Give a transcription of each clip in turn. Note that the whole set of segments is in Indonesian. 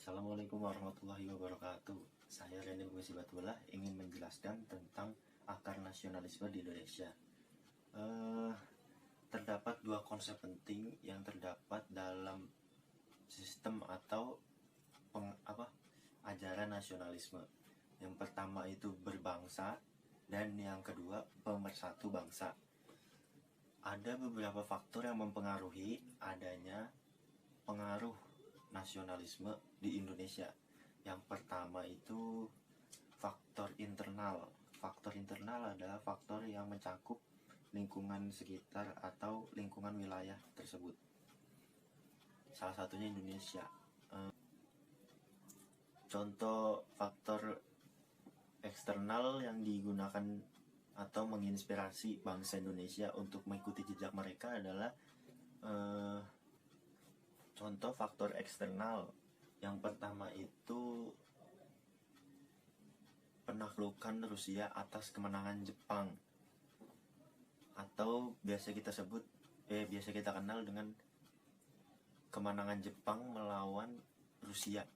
Assalamualaikum warahmatullahi wabarakatuh. Saya Reni Batullah ingin menjelaskan tentang akar nasionalisme di Indonesia. Terdapat dua konsep penting yang terdapat dalam sistem atau ajaran nasionalisme. Yang pertama itu berbangsa dan yang kedua pemersatu bangsa. Ada beberapa faktor yang mempengaruhi adanya pengaruh nasionalisme di Indonesia. Yang pertama itu faktor internal. Faktor internal adalah faktor yang mencakup lingkungan sekitar atau lingkungan wilayah tersebut. Salah satunya Indonesia. Contoh faktor eksternal yang digunakan atau menginspirasi bangsa Indonesia untuk mengikuti jejak mereka adalah contoh faktor eksternal. Yang pertama itu penaklukan Rusia atas kemenangan Jepang, atau biasa kita kenal dengan kemenangan Jepang melawan Rusia.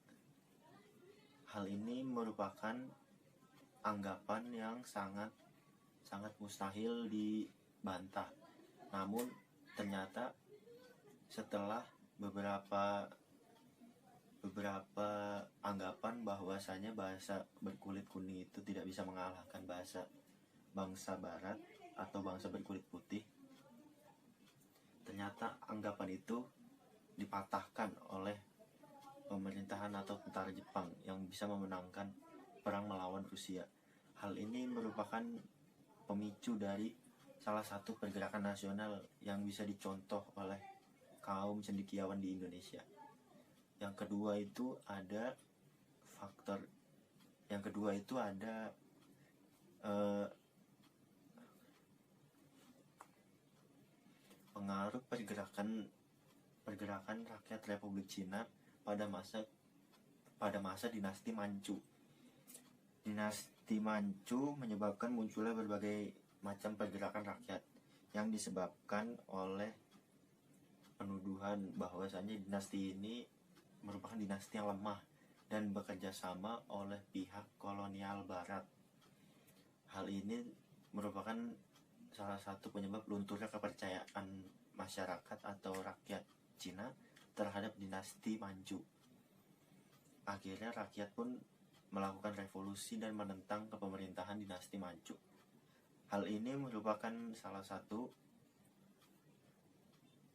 Hal ini merupakan anggapan yang sangat mustahil dibantah. Namun ternyata setelah beberapa anggapan bahwasanya bahasa berkulit kuning itu tidak bisa mengalahkan bahasa bangsa barat atau bangsa berkulit putih, ternyata anggapan itu dipatahkan oleh pemerintahan atau tentara Jepang yang bisa memenangkan perang melawan Rusia. Hal ini merupakan pemicu dari salah satu pergerakan nasional yang bisa dicontoh oleh kaum cendekiawan di Indonesia. Yang kedua itu ada pengaruh pergerakan rakyat Republik Cina pada masa dinasti Manchu. Dinasti Manchu menyebabkan munculnya berbagai macam pergerakan rakyat yang disebabkan oleh penuduhan bahwasanya dinasti ini merupakan dinasti yang lemah dan bekerja sama oleh pihak kolonial barat. Hal ini merupakan salah satu penyebab lunturnya kepercayaan masyarakat atau rakyat Cina terhadap dinasti Manchu. Akhirnya rakyat pun melakukan revolusi dan menentang kepemerintahan dinasti Manchu. Hal ini merupakan salah satu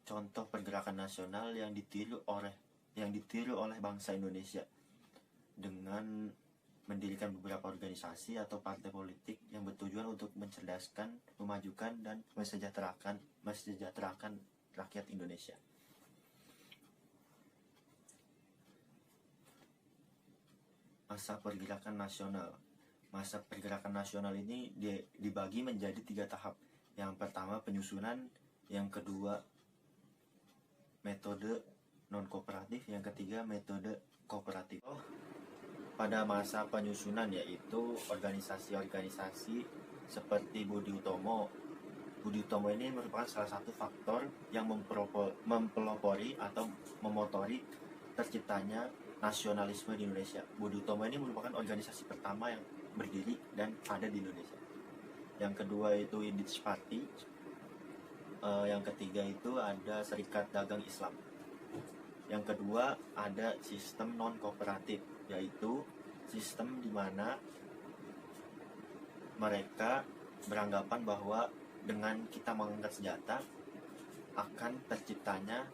contoh pergerakan nasional yang ditiru oleh bangsa Indonesia dengan mendirikan beberapa organisasi atau partai politik yang bertujuan untuk mencerdaskan, memajukan, dan mesejahterakan rakyat Indonesia. Masa pergerakan nasional ini dibagi menjadi 3 tahap. Yang pertama penyusunan, yang kedua metode non-kooperatif, yang ketiga metode kooperatif. Pada masa penyusunan yaitu organisasi-organisasi seperti Budi Utomo. Budi Utomo ini merupakan salah satu faktor yang mempelopori atau memotori terciptanya nasionalisme di Indonesia. Budi Utomo ini merupakan organisasi pertama yang berdiri dan ada di Indonesia. Yang kedua itu Indich Party. Yang ketiga itu ada Serikat Dagang Islam. Yang kedua ada sistem non-kooperatif, yaitu sistem di mana mereka beranggapan bahwa dengan kita mengangkat senjata akan terciptanya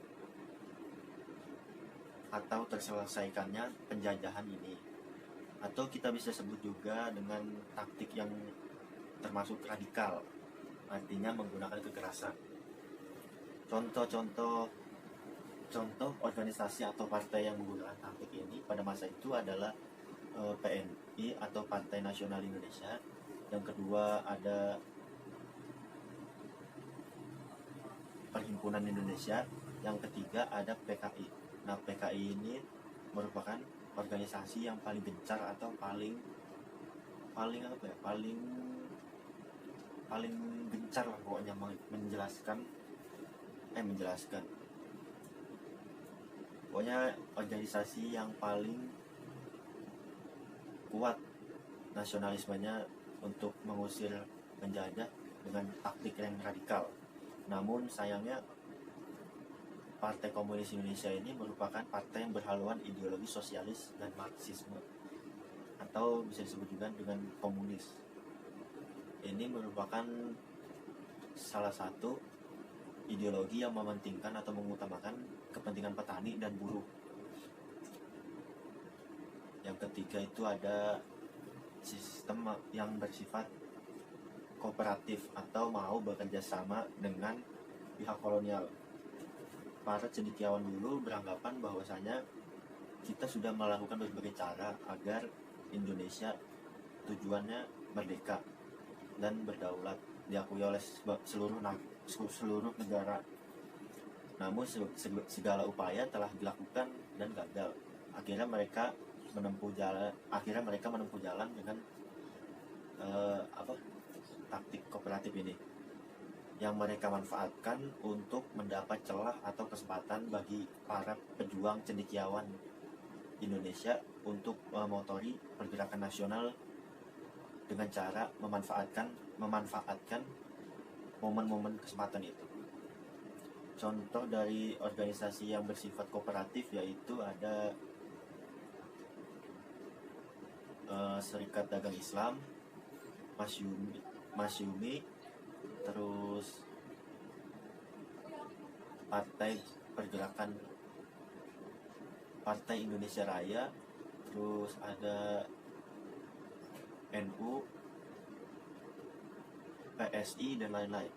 atau terselesaikannya penjajahan ini. Atau kita bisa sebut juga dengan taktik yang termasuk radikal, artinya menggunakan kekerasan. Contoh organisasi atau partai yang menggunakan taktik ini pada masa itu adalah PNI atau Partai Nasional Indonesia. Yang kedua ada Perhimpunan Indonesia. Yang ketiga ada PKI. Nah, PKI ini merupakan organisasi yang paling gencar atau paling gencar lah pokoknya menjelaskan Pokoknya organisasi yang paling kuat nasionalismenya untuk mengusir penjajah dengan taktik yang radikal. Namun sayangnya Partai Komunis Indonesia ini merupakan partai yang berhaluan ideologi sosialis dan Marxisme, atau bisa disebut juga dengan komunis. Ini merupakan salah satu ideologi yang mementingkan atau mengutamakan kepentingan petani dan buruh. Yang ketiga itu ada sistem yang bersifat kooperatif atau mau bekerja sama dengan pihak kolonial. Para cendekiawan dulu beranggapan bahwasanya kita sudah melakukan berbagai cara agar Indonesia tujuannya merdeka dan berdaulat, diakui oleh seluruh negara. Namun segala upaya telah dilakukan dan gagal. Akhirnya mereka menempuh jalan dengan taktik kooperatif ini, yang mereka manfaatkan untuk mendapat celah atau kesempatan bagi para pejuang cendekiawan Indonesia untuk memotori pergerakan nasional dengan cara memanfaatkan momen-momen kesempatan itu. Contoh dari organisasi yang bersifat kooperatif yaitu ada Serikat Dagang Islam, Masyumi, terus Partai Indonesia Raya, terus ada NU, PSI dan lain-lain.